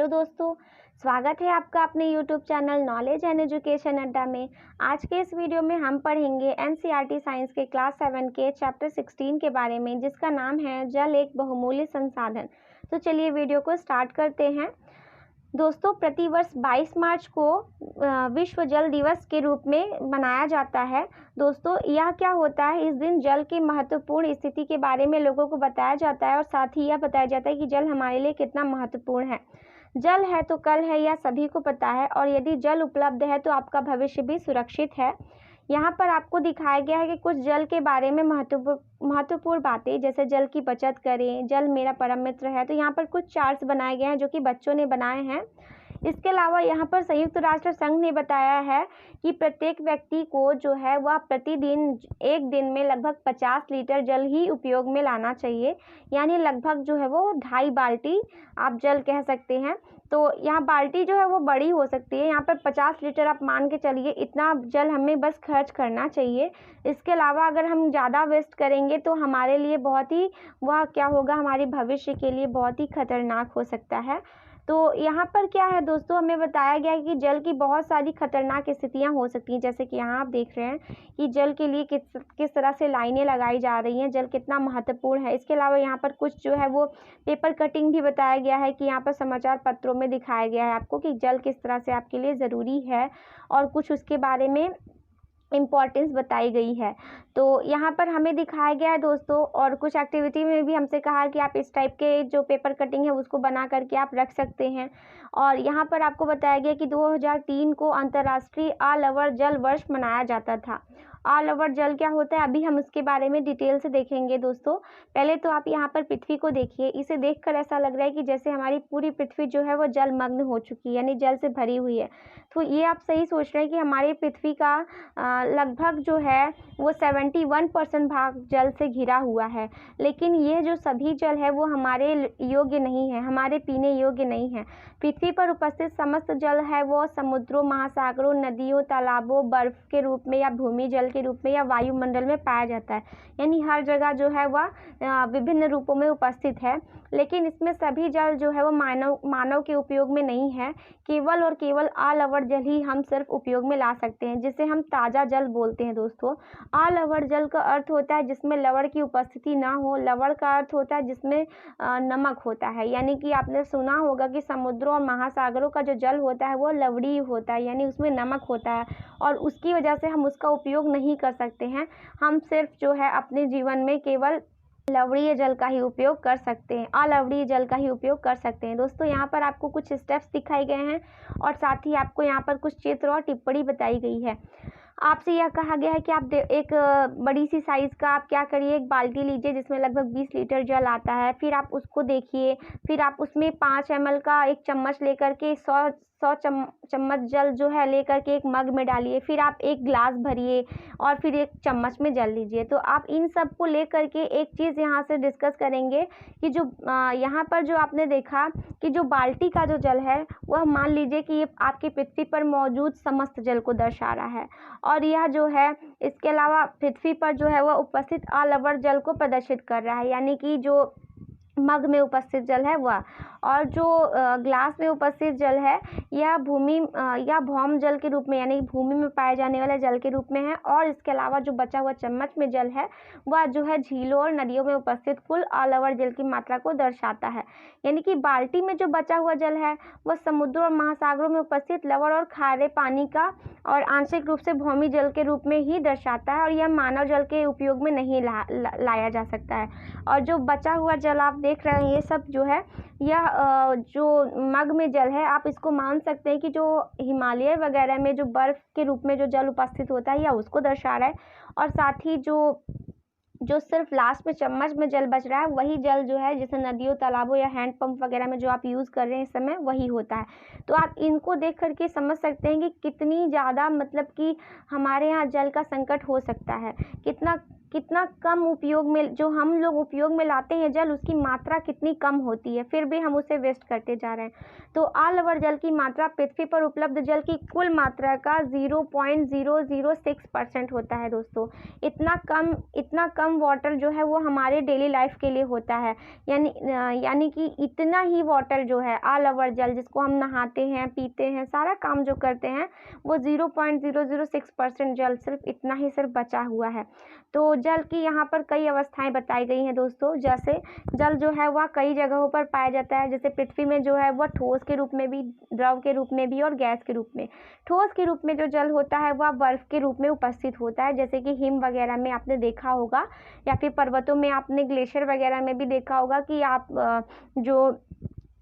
दोस्तों, स्वागत है आपका अपने YouTube channel knowledge and education अड्डा में। आज के इस वीडियो में हम पढ़ेंगे एनसीईआरटी साइंस के क्लास 7 के चैप्टर 16 के बारे में, जिसका नाम है जल एक बहुमूल्य संसाधन। तो चलिए वीडियो को स्टार्ट करते हैं। दोस्तों, प्रतिवर्ष 22 मार्च को विश्व जल दिवस के रूप में मनाया जाता है। दोस्तों, यह क्या होता है, इस दिन जल की महत्वपूर्ण स्थिति के बारे में लोगों को बताया जाता है और साथ ही यह बताया जाता है कि जल हमारे लिए कितना महत्वपूर्ण है। जल है तो कल है, यह सभी को पता है, और यदि जल उपलब्ध है तो आपका भविष्य भी सुरक्षित है। यहाँ पर आपको दिखाया गया है कि कुछ जल के बारे में महत्वपूर्ण बातें, जैसे जल की बचत करें, जल मेरा परम मित्र है। तो यहाँ पर कुछ चार्ट्स बनाए गए हैं जो कि बच्चों ने बनाए हैं। इसके अलावा यहाँ पर संयुक्त राष्ट्र संघ ने बताया है कि प्रत्येक व्यक्ति को जो है वह प्रतिदिन एक दिन में लगभग 50 लीटर जल ही उपयोग में लाना चाहिए, यानी लगभग जो है वो 2.5 बाल्टी आप जल कह सकते हैं। तो यहाँ बाल्टी जो है वो बड़ी हो सकती है, यहाँ पर 50 लीटर आप मान के चलिए, इतना जल हमें बस खर्च करना चाहिए। इसके अलावा अगर हम ज़्यादा वेस्ट करेंगे तो हमारे लिए बहुत ही वह क्या होगा, हमारे भविष्य के लिए बहुत ही खतरनाक हो सकता है। तो यहाँ पर क्या है दोस्तों, हमें बताया गया है कि जल की बहुत सारी खतरनाक स्थितियाँ हो सकती हैं, जैसे कि यहाँ आप देख रहे हैं कि जल के लिए किस तरह से लाइनें लगाई जा रही हैं, जल कितना महत्वपूर्ण है। इसके अलावा यहाँ पर कुछ जो है वो पेपर कटिंग भी बताया गया है कि यहाँ पर समाचार पत्रों में दिखाया गया है आपको कि जल किस तरह से आपके लिए ज़रूरी है, और कुछ उसके बारे में इम्पॉर्टेंस बताई गई है। तो यहाँ पर हमें दिखाया गया है दोस्तों, और कुछ एक्टिविटी में भी हमसे कहा है कि आप इस टाइप के जो पेपर कटिंग है उसको बना करके आप रख सकते हैं। और यहाँ पर आपको बताया गया कि 2003 को अंतर्राष्ट्रीय ऑल ओवर जल वर्ष मनाया जाता था। ऑल ओवर जल क्या होता है, अभी हम उसके बारे में डिटेल से देखेंगे दोस्तों। पहले तो आप यहाँ पर पृथ्वी को देखिए, इसे देखकर ऐसा लग रहा है कि जैसे हमारी पूरी पृथ्वी जो है वो जलमग्न हो चुकी है, यानी जल से भरी हुई है। तो ये आप सही सोच रहे हैं कि हमारी पृथ्वी का लगभग जो है वो 71% भाग जल से घिरा हुआ है। लेकिन ये जो सभी जल है वो हमारे योग्य नहीं है, हमारे पीने योग्य नहीं है। पृथ्वी पर उपस्थित समस्त जल है वो समुद्रों, महासागरों, नदियों, तालाबों, बर्फ के रूप में या भूमि जल के रूप में या वायुमंडल में पाया जाता है, यानी हर जगह जो है वह विभिन्न रूपों में उपस्थित है। लेकिन इसमें सभी जल जो है वो मानव के उपयोग में नहीं है। केवल और केवल ऑल ओवर जल ही हम सिर्फ उपयोग में ला सकते हैं, जिसे हम ताज़ा जल बोलते हैं दोस्तों। ऑल ओवर जल का अर्थ होता है जिसमें लवण की उपस्थिति ना हो। लवण का अर्थ होता है जिसमें नमक होता है, यानी कि आपने सुना होगा कि समुद्रों और महासागरों का जो जल होता है वो लवणीय होता है, यानी उसमें नमक होता है, और उसकी वजह से हम उसका उपयोग नहीं कर सकते हैं। हम सिर्फ जो है अपने जीवन में केवल लवणीय जल का ही उपयोग कर सकते हैं, अलवणीय जल का ही उपयोग कर सकते हैं। दोस्तों, यहाँ पर आपको कुछ स्टेप्स दिखाए गए हैं और साथ ही आपको यहाँ पर कुछ चित्र और टिप्पणी बताई गई है। आपसे यह कहा गया है कि आप एक बड़ी सी साइज़ का आप क्या करिए, एक बाल्टी लीजिए जिसमें लगभग 20 लीटर जल आता है। फिर आप उसको देखिए, फिर आप उसमें 5 ml का एक चम्मच लेकर के 100 चम्मच जल जो है लेकर के एक मग में डालिए। फिर आप एक गिलास भरिए और फिर एक चम्मच में जल लीजिए। तो आप इन सब को लेकर के एक चीज़ यहाँ से डिस्कस करेंगे कि जो यहाँ पर जो आपने देखा कि जो बाल्टी का जो जल है वह मान लीजिए कि ये आपकी पृथ्वी पर मौजूद समस्त जल को दर्शा रहा है, और यह जो है इसके अलावा पृथ्वी पर जो है वह उपस्थित ऑल ओवर जल को प्रदर्शित कर रहा है, यानी कि जो मग में उपस्थित जल है वह, और जो ग्लास में उपस्थित जल है यह भूमि या भौम जल के रूप में, यानी भूमि में पाए जाने वाले जल के रूप में है। और इसके अलावा जो बचा हुआ चम्मच में जल है वह जो है झीलों और नदियों में उपस्थित कुल ऑल ओवर जल की मात्रा को दर्शाता है। यानी कि बाल्टी में जो बचा हुआ जल है वह समुद्रों और महासागरों में उपस्थित लवण और खारे पानी का और आंशिक रूप से भौमी जल के रूप में ही दर्शाता है, और यह मानव जल के उपयोग में नहीं लाया जा सकता है। और जो बचा हुआ जल आप देख रहे हैं ये सब जो है यह जो मग में जल है, आप इसको मान सकते हैं कि जो हिमालय वगैरह में जो बर्फ़ के रूप में जो जल उपस्थित होता है या उसको दर्शा रहा है, और साथ ही जो सिर्फ लास्ट में चम्मच में जल बच रहा है वही जल जो है जैसे नदियों, तालाबों या हैंडपंप वगैरह में जो आप यूज़ कर रहे हैं इस समय वही होता है। तो आप इनको देख करके समझ सकते हैं कि कितनी ज़्यादा मतलब कि हमारे यहाँ जल का संकट हो सकता है, कितना कितना कम उपयोग में, जो हम लोग उपयोग में लाते हैं जल, उसकी मात्रा कितनी कम होती है, फिर भी हम उसे वेस्ट करते जा रहे हैं। तो ऑल ओवर जल की मात्रा पृथ्वी पर उपलब्ध जल की कुल मात्रा का 0.006% होता है दोस्तों। इतना कम वाटर जो है वो हमारे डेली लाइफ के लिए होता है। यानी कि इतना ही वाटर जो है, ऑल ओवर जल, जिसको हम नहाते हैं, पीते हैं, सारा काम जो करते हैं, वो 0.006% जल, सिर्फ इतना ही सिर्फ बचा हुआ है। तो जल की यहाँ पर कई अवस्थाएं बताई गई हैं दोस्तों। जैसे जल जो है वह कई जगहों पर पाया जाता है। जैसे पृथ्वी में जो है वह ठोस के रूप में भी, द्रव के रूप में भी और गैस के रूप में। ठोस के रूप में जो जल होता है वह बर्फ के रूप में उपस्थित होता है, जैसे कि हिम वगैरह में आपने देखा होगा, या फिर पर्वतों में आपने ग्लेशियर वगैरह में भी देखा होगा कि आप जो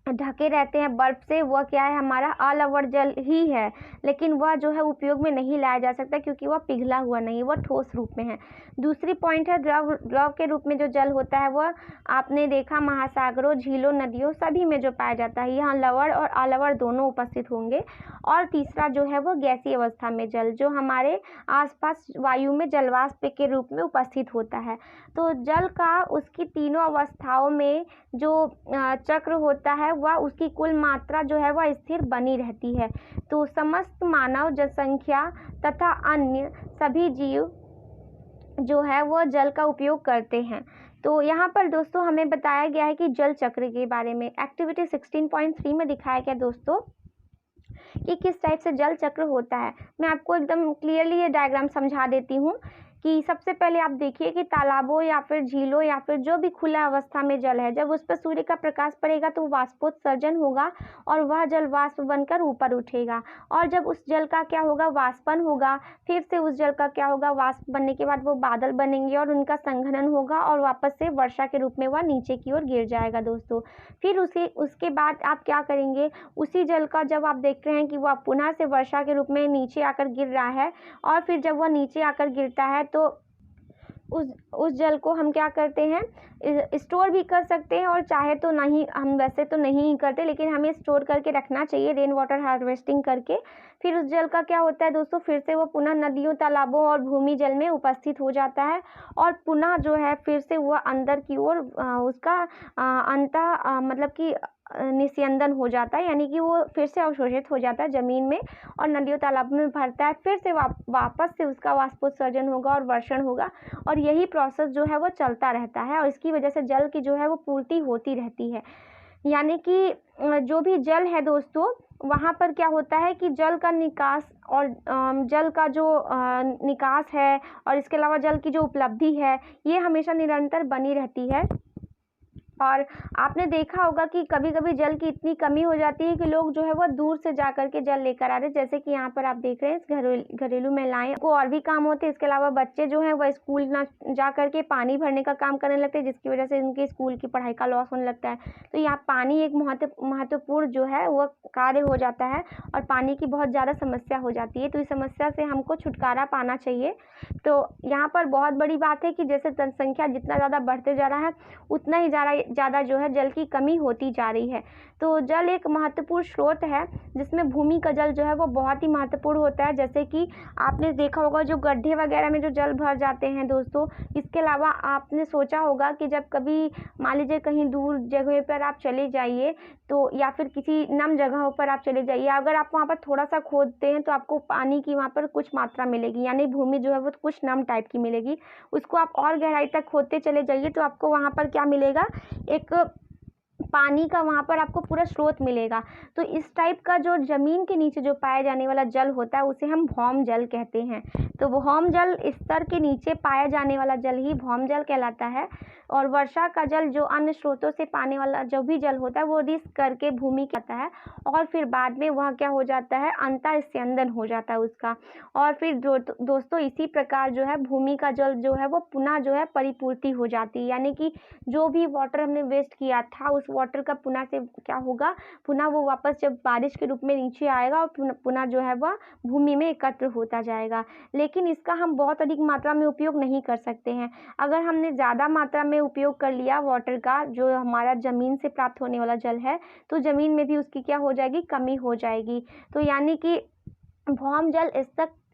ढके रहते हैं बर्फ से, वह क्या है, हमारा ऑल ओवर जल ही है। लेकिन वह जो है उपयोग में नहीं लाया जा सकता क्योंकि वह पिघला हुआ नहीं, वह ठोस रूप में है। दूसरी पॉइंट है द्रव के रूप में जो जल होता है वह आपने देखा महासागरों, झीलों, नदियों सभी में जो पाया जाता है। यहाँ लवण और ऑल ओवर दोनों उपस्थित होंगे। और तीसरा जो है वो गैसीय अवस्था में जल, जो हमारे आसपास वायु में जलवाष्प के रूप में उपस्थित होता है। तो जल का उसकी तीनों अवस्थाओं में जो चक्र होता है वह, उसकी कुल मात्रा जो है वह स्थिर बनी रहती है। तो समस्त मानव जनसंख्या तथा अन्य सभी जीव जो है वह जल का उपयोग करते हैं। तो यहाँ पर दोस्तों हमें बताया गया है कि जल चक्र के बारे में एक्टिविटी 16.3 में दिखाया गया दोस्तों कि किस टाइप से जल चक्र होता है। मैं आपको एकदम क्लियरली ये डायग्राम समझा देती हूँ कि सबसे पहले आप देखिए कि तालाबों या फिर झीलों या फिर जो भी खुला अवस्था में जल है, जब उस पर सूर्य का प्रकाश पड़ेगा तो वाष्पोत्सर्जन होगा और वह जल वाष्प बनकर ऊपर उठेगा। और जब उस जल का क्या होगा, वाष्पन होगा, फिर से उस जल का क्या होगा, वाष्प बनने के बाद वो बादल बनेंगे और उनका संघनन होगा और वापस से वर्षा के रूप में वह नीचे की ओर गिर जाएगा दोस्तों। फिर उसके बाद आप क्या करेंगे, उसी जल का जब आप देख रहे हैं कि वह पुनः से वर्षा के रूप में नीचे आकर गिर रहा है, और फिर जब वह नीचे आकर गिरता है तो उस जल को हम क्या करते हैं, स्टोर भी कर सकते हैं, और चाहे तो नहीं, हम वैसे तो नहीं करते लेकिन हमें स्टोर करके रखना चाहिए रेन वाटर हार्वेस्टिंग करके। फिर उस जल का क्या होता है दोस्तों, फिर से वो पुनः नदियों, तालाबों और भूमि जल में उपस्थित हो जाता है और पुनः जो है फिर से वह अंदर की ओर उसका मतलब कि निस्यंदन हो जाता है, यानी कि वो फिर से अवशोषित हो जाता है ज़मीन में और नदियों तालाबों में भरता है। फिर से वापस से उसका वाष्पोत्सर्जन होगा और वर्षण होगा, और यही प्रोसेस जो है वो चलता रहता है, और इसकी वजह से जल की जो है वो पूर्ति होती रहती है। यानी कि जो भी जल है दोस्तों, वहाँ पर क्या होता है कि जल का निकास और जल का जो निकास है और इसके अलावा जल की जो उपलब्धि है, ये हमेशा निरंतर बनी रहती है। और आपने देखा होगा कि कभी कभी जल की इतनी कमी हो जाती है कि लोग जो है वो दूर से जा करके जल लेकर आ रहे हैं। जैसे कि यहाँ पर आप देख रहे हैं घरेलू महिलाएं को और भी काम होते हैं, इसके अलावा बच्चे जो हैं वह स्कूल ना जा करके पानी भरने का काम करने लगते हैं, जिसकी वजह से उनके स्कूल की पढ़ाई का लॉस होने लगता है। तो यहाँ पानी एक महत्वपूर्ण जो है वह कार्य हो जाता है और पानी की बहुत ज़्यादा समस्या हो जाती है। तो इस समस्या से हमको छुटकारा पाना चाहिए। तो यहाँ पर बहुत बड़ी बात है कि जैसे जनसंख्या जितना ज़्यादा बढ़ते जा रहा है, उतना ही ज़्यादा जो है जल की कमी होती जा रही है। तो जल एक महत्वपूर्ण स्रोत है जिसमें भूमि का जल जो है वो बहुत ही महत्वपूर्ण होता है। जैसे कि आपने देखा होगा जो गड्ढे वगैरह में जो जल भर जाते हैं दोस्तों। इसके अलावा आपने सोचा होगा कि जब कभी मान लीजिए कहीं दूर जगह पर आप चले जाइए, तो या फिर किसी नम जगहों पर आप चले जाइए, अगर आप वहाँ पर थोड़ा सा खोदते हैं तो आपको पानी की वहाँ पर कुछ मात्रा मिलेगी, यानी भूमि जो है वो कुछ नम टाइप की मिलेगी। उसको आप और गहराई तक खोदते चले जाइए तो आपको वहाँ पर क्या मिलेगा, एक पानी का वहाँ पर आपको पूरा स्रोत मिलेगा। तो इस टाइप का जो ज़मीन के नीचे जो पाया जाने वाला जल होता है उसे हम भौम जल कहते हैं। तो भौम जल स्तर के नीचे पाया जाने वाला जल ही भौम जल कहलाता है। और वर्षा का जल जो अन्य स्रोतों से पाने वाला जो भी जल होता है वो रिस करके भूमि कहता है, और फिर बाद में वह क्या हो जाता है, अंतःस्यंदन हो जाता है उसका। और फिर दोस्तों इसी प्रकार जो है भूमि का जल जो है वो पुनः जो है परिपूर्ति हो जाती है, यानी कि जो भी वाटर हमने वेस्ट किया था उस वाटर का पुनः से क्या होगा, पुनः वो वापस जब बारिश के रूप में नीचे आएगा और पुनः जो है वह भूमि में एकत्र होता जाएगा। लेकिन इसका हम बहुत अधिक मात्रा में उपयोग नहीं कर सकते हैं। अगर हमने ज़्यादा मात्रा में उपयोग कर लिया वाटर का, जो हमारा ज़मीन से प्राप्त होने वाला जल है, तो ज़मीन में भी उसकी क्या हो जाएगी, कमी हो जाएगी। तो यानी कि भौम जल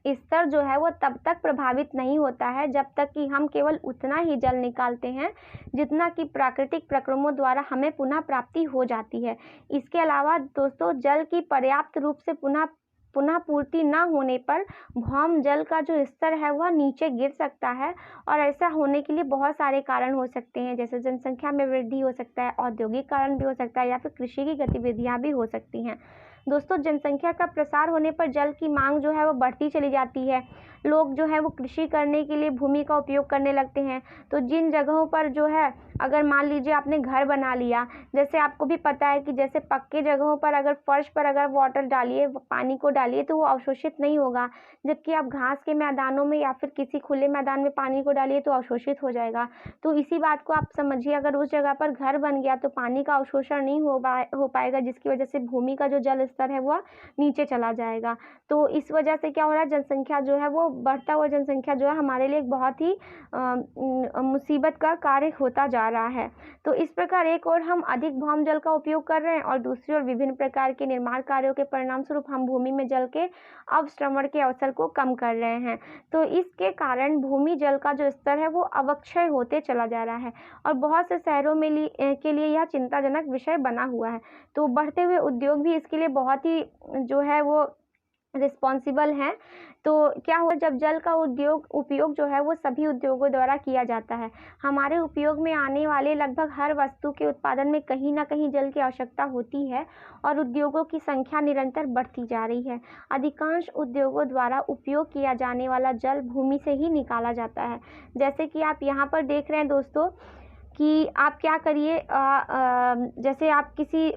स्तर जो है वो तब तक प्रभावित नहीं होता है जब तक कि हम केवल उतना ही जल निकालते हैं जितना कि प्राकृतिक प्रक्रमों द्वारा हमें पुनः प्राप्ति हो जाती है। इसके अलावा दोस्तों, जल की पर्याप्त रूप से पुनः पूर्ति न होने पर भौम जल का जो स्तर है वह नीचे गिर सकता है, और ऐसा होने के लिए बहुत सारे कारण हो सकते हैं, जैसे जनसंख्या में वृद्धि हो सकता है, औद्योगिक कारण भी हो सकता है, या फिर कृषि की गतिविधियां भी हो सकती हैं। दोस्तों, जनसंख्या का प्रसार होने पर जल की मांग जो है वो बढ़ती चली जाती है। लोग जो है वो कृषि करने के लिए भूमि का उपयोग करने लगते हैं। तो जिन जगहों पर जो है, अगर मान लीजिए आपने घर बना लिया, जैसे आपको भी पता है कि जैसे पक्के जगहों पर अगर फर्श पर अगर वाटर डालिए, पानी को डालिए, तो वो अवशोषित नहीं होगा, जबकि आप घास के मैदानों में या फिर किसी खुले मैदान में पानी को डालिए तो अवशोषित हो जाएगा। तो इसी बात को आप समझिए, अगर उस जगह पर घर बन गया तो पानी का अवशोषण नहीं हो पाएगा, जिसकी वजह से भूमि का जो जल स्तर है वह नीचे चला जाएगा। तो इस वजह से क्या हो रहा है, जनसंख्या जो है वो बढ़ता हुआ जनसंख्या जो है हमारे लिए एक बहुत ही मुसीबत का कार्य होता जा रहा है। तो इस प्रकार एक और हम अधिक भौम जल का उपयोग कर रहे हैं, और दूसरी ओर विभिन्न प्रकार के निर्माण कार्यों के परिणाम स्वरूप हम भूमि में जल के अवश्रवण के अवसर को कम कर रहे हैं। तो इसके कारण भूमि जल का जो स्तर है वो अवक्षय होते चला जा रहा है, और बहुत से शहरों में के लिए यह चिंताजनक विषय बना हुआ है। तो बढ़ते हुए उद्योग भी इसके लिए बहुत ही जो है वो रिस्पॉन्सिबल हैं। तो क्या हुआ, जब जल का उपयोग जो है वो सभी उद्योगों द्वारा किया जाता है, हमारे उपयोग में आने वाले लगभग हर वस्तु के उत्पादन में कहीं ना कहीं जल की आवश्यकता होती है, और उद्योगों की संख्या निरंतर बढ़ती जा रही है। अधिकांश उद्योगों द्वारा उपयोग किया जाने वाला जल भूमि से ही निकाला जाता है। जैसे कि आप यहाँ पर देख रहे हैं दोस्तों कि आप क्या करिए, जैसे आप किसी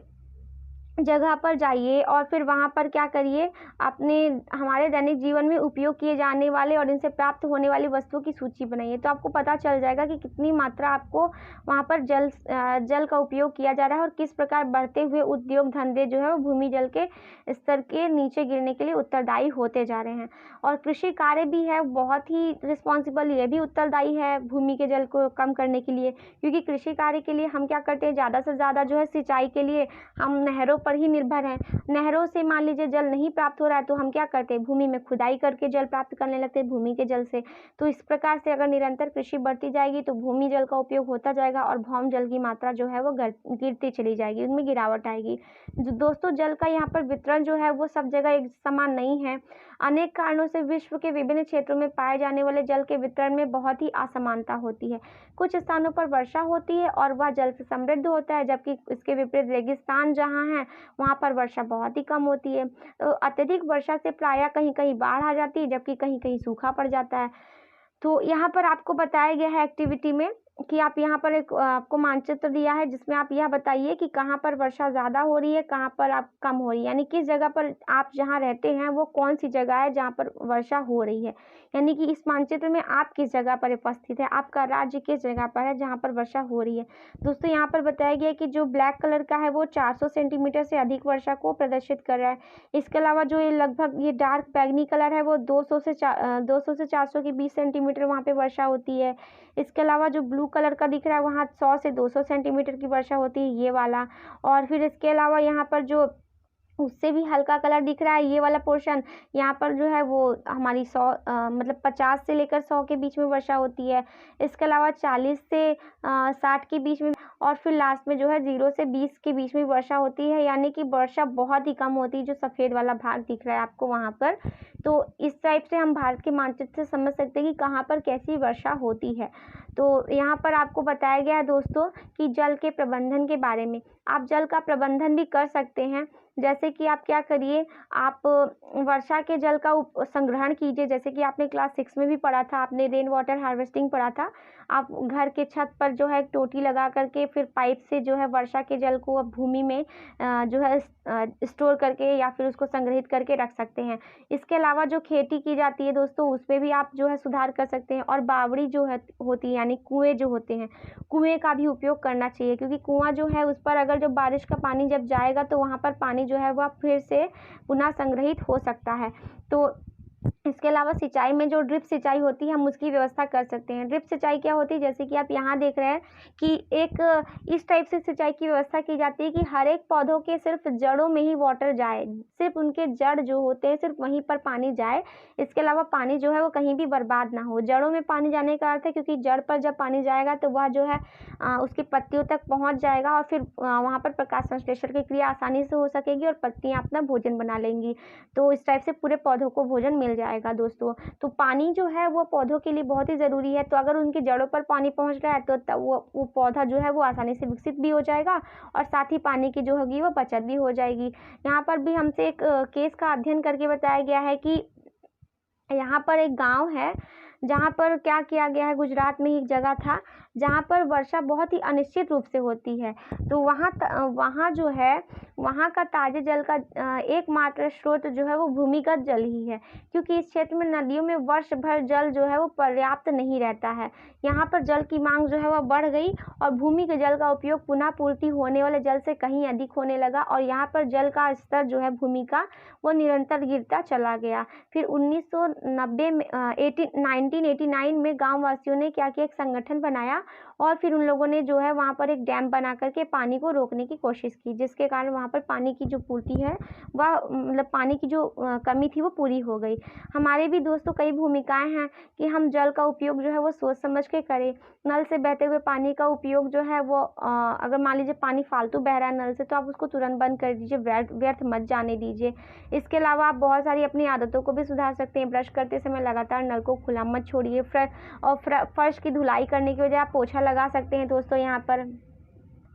जगह पर जाइए और फिर वहाँ पर क्या करिए, अपने हमारे दैनिक जीवन में उपयोग किए जाने वाले और इनसे प्राप्त होने वाली वस्तुओं की सूची बनाइए, तो आपको पता चल जाएगा कि कितनी मात्रा आपको वहाँ पर जल का उपयोग किया जा रहा है, और किस प्रकार बढ़ते हुए उद्योग धंधे जो है वो भूमि जल के स्तर के नीचे गिरने के लिए उत्तरदायी होते जा रहे हैं। और कृषि कार्य भी है बहुत ही रिस्पॉन्सिबल, ये भी उत्तरदायी है भूमि के जल को कम करने के लिए, क्योंकि कृषि कार्य के लिए हम क्या करते हैं, ज़्यादा से ज़्यादा जो है सिंचाई के लिए हम नहरों पर ही निर्भर हैं। नहरों से मान लीजिए जल नहीं प्राप्त हो रहा है तो हम क्या करते हैं, भूमि में खुदाई करके जल प्राप्त करने लगते हैं भूमि के जल से। तो इस प्रकार से अगर निरंतर कृषि बढ़ती जाएगी तो भूमि जल का उपयोग होता जाएगा, और भौम जल की मात्रा जो है वो गिरती चली जाएगी, उनमें गिरावट आएगी। दोस्तों, जल का यहाँ पर वितरण जो है वो सब जगह एक समान नहीं है। अनेक कारणों से विश्व के विभिन्न क्षेत्रों में पाए जाने वाले जल के वितरण में बहुत ही असमानता होती है। कुछ स्थानों पर वर्षा होती है और वह जल से समृद्ध होता है, जबकि इसके विपरीत रेगिस्तान जहाँ है वहाँ पर वर्षा बहुत ही कम होती है। तो अत्यधिक वर्षा से प्रायः कहीं कहीं बाढ़ आ जाती है, जबकि कहीं कहीं सूखा पड़ जाता है। तो यहाँ पर आपको बताया गया है एक्टिविटी में कि आप यहाँ पर एक आपको मानचित्र दिया है, जिसमें आप यह बताइए कि कहाँ पर वर्षा ज़्यादा हो रही है, कहाँ पर आप कम हो रही है, यानी किस जगह पर आप जहाँ रहते हैं वो कौन सी जगह है जहाँ पर वर्षा हो रही है। यानी कि इस मानचित्र में आप किस जगह पर उपस्थित है, आपका राज्य किस जगह पर है जहाँ पर वर्षा हो रही है। दोस्तों, यहाँ पर बताया गया है कि जो ब्लैक कलर का है वो 400 सेंटीमीटर से अधिक वर्षा को प्रदर्शित कर रहा है। इसके अलावा जो ये लगभग ये डार्क बैगनी कलर है वो 200 से 400 के 20 सेंटीमीटर वहाँ पे वर्षा होती है। इसके अलावा जो ब्लू कलर का दिख रहा है वहाँ 100 से 200 सेंटीमीटर की वर्षा होती है, ये वाला। और फिर इसके अलावा यहाँ पर जो उससे भी हल्का कलर दिख रहा है, ये वाला पोर्शन, यहाँ पर जो है वो हमारी 100 मतलब 50 से लेकर 100 के बीच में वर्षा होती है। इसके अलावा 40 से 60 के बीच में, और फिर लास्ट में जो है 0 से 20 के बीच में वर्षा होती है, यानी कि वर्षा बहुत ही कम होती है, जो सफ़ेद वाला भाग दिख रहा है आपको वहाँ पर। तो इस टाइप से हम भारत के मानचित्र से समझ सकते हैं कि कहाँ पर कैसी वर्षा होती है। तो यहाँ पर आपको बताया गया है दोस्तों कि जल के प्रबंधन के बारे में। आप जल का प्रबंधन भी कर सकते हैं, जैसे कि आप क्या करिए, आप वर्षा के जल का संग्रहण कीजिए। जैसे कि आपने क्लास 6 में भी पढ़ा था, आपने रेन वाटर हार्वेस्टिंग पढ़ा था। आप घर के छत पर जो है एक टोटी लगा करके फिर पाइप से जो है वर्षा के जल को भूमि में जो है स्टोर करके या फिर उसको संग्रहित करके रख सकते हैं। इसके अलावा जो खेती की जाती है दोस्तों, उसमें भी आप जो है सुधार कर सकते हैं। और बावड़ी जो है होती है, यानी कुएँ जो होते हैं, कुएँ का भी उपयोग करना चाहिए, क्योंकि कुआँ जो है उस पर अगर जब बारिश का पानी जब जाएगा तो वहाँ पर पानी जो है वह फिर से पुनः संग्रहित हो सकता है। तो इसके इसके अलावा सिंचाई में जो ड्रिप सिंचाई होती है हम उसकी व्यवस्था कर सकते हैं। ड्रिप सिंचाई क्या होती है, जैसे कि आप यहाँ देख रहे हैं कि एक इस टाइप से सिंचाई की व्यवस्था की जाती है कि हर एक पौधों के सिर्फ जड़ों में ही वाटर जाए, सिर्फ उनके जड़ जो होते हैं सिर्फ वहीं पर पानी जाए। इसके अलावा पानी जो है वो कहीं भी बर्बाद ना हो। जड़ों में पानी जाने का अर्थ है क्योंकि जड़ पर जब पानी जाएगा तो वह जो है उसकी पत्तियों तक पहुँच जाएगा और फिर वहाँ पर प्रकाश संश्लेषण की क्रिया आसानी से हो सकेगी और पत्तियाँ अपना भोजन बना लेंगी। तो इस टाइप से पूरे पौधों को भोजन मिल जाएगा दोस्तों। तो पानी जो है वो पौधों के लिए बहुत ही ज़रूरी है। तो अगर उनकी जड़ों पर पानी पहुँच रहा है तो वो पौधा जो है वो आसानी से विकसित भी हो जाएगा और साथ ही पानी की जो होगी वो बचत भी हो जाएगी। यहाँ पर भी हमसे एक केस का अध्ययन करके बताया गया है कि यहाँ पर एक गांव है जहाँ पर क्या किया गया है, गुजरात में ही एक जगह था जहाँ पर वर्षा बहुत ही अनिश्चित रूप से होती है। तो वहाँ जो है वहाँ का ताज़े जल का एकमात्र स्रोत जो है वो भूमिगत जल ही है, क्योंकि इस क्षेत्र में नदियों में वर्ष भर जल जो है वो पर्याप्त नहीं रहता है। यहाँ पर जल की मांग जो है वह बढ़ गई और भूमि के जल का उपयोग पुनः पूर्ति होने वाले जल से कहीं अधिक होने लगा और यहाँ पर जल का स्तर जो है भूमि का वो निरंतर गिरता चला गया। फिर 1989 में गाँव वासियों ने क्या किया, एक संगठन बनाया और फिर उन लोगों ने जो है वहाँ पर एक डैम बना करके पानी को रोकने की कोशिश की, जिसके कारण वहाँ पर पानी की जो पूर्ति है वह मतलब पानी की जो कमी थी वो पूरी हो गई। हमारे भी दोस्तों कई भूमिकाएं हैं कि हम जल का उपयोग जो है वो सोच समझ के करें। नल से बहते हुए पानी का उपयोग जो है वो अगर मान लीजिए पानी फालतू बह रहा है नल से तो आप उसको तुरंत बंद कर दीजिए, व्यर्थ मत जाने दीजिए। इसके अलावा आप बहुत सारी अपनी आदतों को भी सुधार सकते हैं। ब्रश करते समय लगातार नल को खुला मत छोड़िए। फर्श की धुलाई करने की वजह आप पोछा लगा सकते हैं दोस्तों यहाँ पर।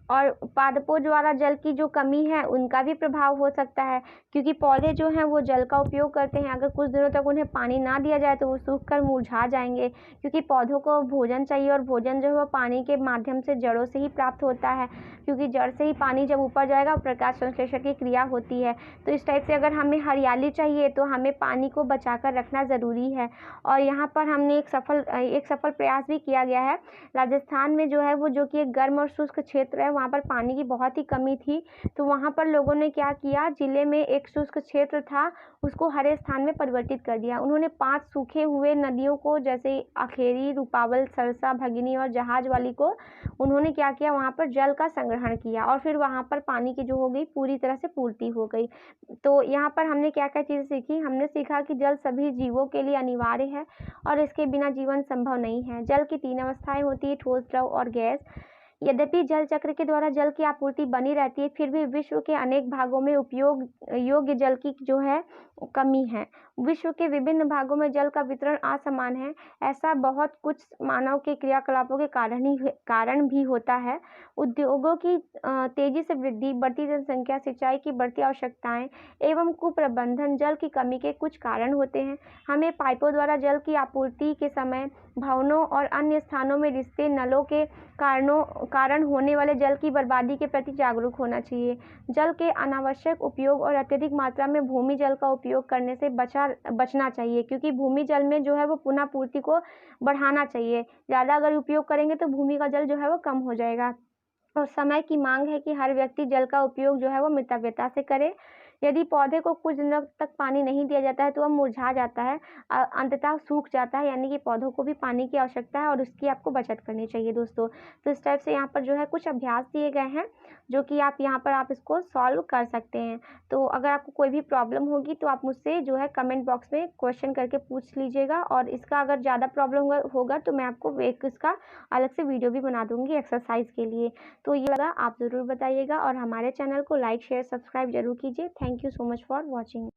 और पादपों द्वारा जल की जो कमी है उनका भी प्रभाव हो सकता है, क्योंकि पौधे जो हैं वो जल का उपयोग करते हैं। अगर कुछ दिनों तक उन्हें पानी ना दिया जाए तो वो सूख कर मुरझा जाएंगे, क्योंकि पौधों को भोजन चाहिए और भोजन जो है वो पानी के माध्यम से जड़ों से ही प्राप्त होता है, क्योंकि जड़ से ही पानी जब ऊपर जाएगा प्रकाश संश्लेषण की क्रिया होती है। तो इस टाइप से अगर हमें हरियाली चाहिए तो हमें पानी को बचा कर रखना ज़रूरी है। और यहाँ पर हमने एक सफल प्रयास भी किया गया है। राजस्थान में जो है वो जो कि एक गर्म और शुष्क क्षेत्र है, वहाँ पर पानी की बहुत ही कमी थी। तो वहाँ पर लोगों ने क्या किया, जिले में एक शुष्क क्षेत्र था उसको हरे स्थान में परिवर्तित कर दिया। उन्होंने 5 सूखे हुए नदियों को, जैसे अखेरी, रूपावल, सरसा, भगिनी और जहाज वाली को उन्होंने क्या किया, वहाँ पर जल का संग्रहण किया और फिर वहाँ पर पानी की जो हो गई पूरी तरह से पूर्ति हो गई। तो यहाँ पर हमने क्या क्या चीज़ें सीखी, हमने सीखा कि जल सभी जीवों के लिए अनिवार्य है और इसके बिना जीवन संभव नहीं है। जल की 3 अवस्थाएं होती है, ठोस, द्रव और गैस। यद्यपि जल चक्र के द्वारा जल की आपूर्ति बनी रहती है, फिर भी विश्व के अनेक भागों में उपयोग योग्य जल की जो है कमी है। विश्व के विभिन्न भागों में जल का वितरण असमान है। ऐसा बहुत कुछ मानव के क्रियाकलापों के कारण भी होता है। उद्योगों की तेजी से वृद्धि, बढ़ती जनसंख्या, सिंचाई की बढ़ती आवश्यकताएं एवं कुप्रबंधन जल की कमी के कुछ कारण होते हैं। हमें पाइपों द्वारा जल की आपूर्ति के समय भवनों और अन्य स्थानों में रिश्ते, नलों के कारण होने वाले जल की बर्बादी के प्रति जागरूक होना चाहिए। जल के अनावश्यक उपयोग और अत्यधिक मात्रा में भूमि जल का उपयोग करने से बचना चाहिए, क्योंकि भूमि जल में जो है वो पुनः पूर्ति को बढ़ाना चाहिए। ज़्यादा अगर उपयोग करेंगे तो भूमि का जल जो है वो कम हो जाएगा। और समय की मांग है कि हर व्यक्ति जल का उपयोग जो है वो मितव्ययता से करे। यदि पौधे को कुछ दिनों तक पानी नहीं दिया जाता है तो वह मुरझा जाता है, अंततः सूख जाता है, यानी कि पौधों को भी पानी की आवश्यकता है और उसकी आपको बचत करनी चाहिए दोस्तों। तो इस टाइप से यहाँ पर जो है कुछ अभ्यास दिए गए हैं जो कि आप यहाँ पर आप इसको सॉल्व कर सकते हैं। तो अगर आपको कोई भी प्रॉब्लम होगी तो आप मुझसे जो है कमेंट बॉक्स में क्वेश्चन करके पूछ लीजिएगा, और इसका अगर ज़्यादा प्रॉब्लम होगा तो मैं आपको एक इसका अलग से वीडियो भी बना दूँगी एक्सरसाइज के लिए। तो ये लगा आप ज़रूर बताइएगा और हमारे चैनल को लाइक, शेयर, सब्सक्राइब जरूर कीजिए। Thank you so much for watching.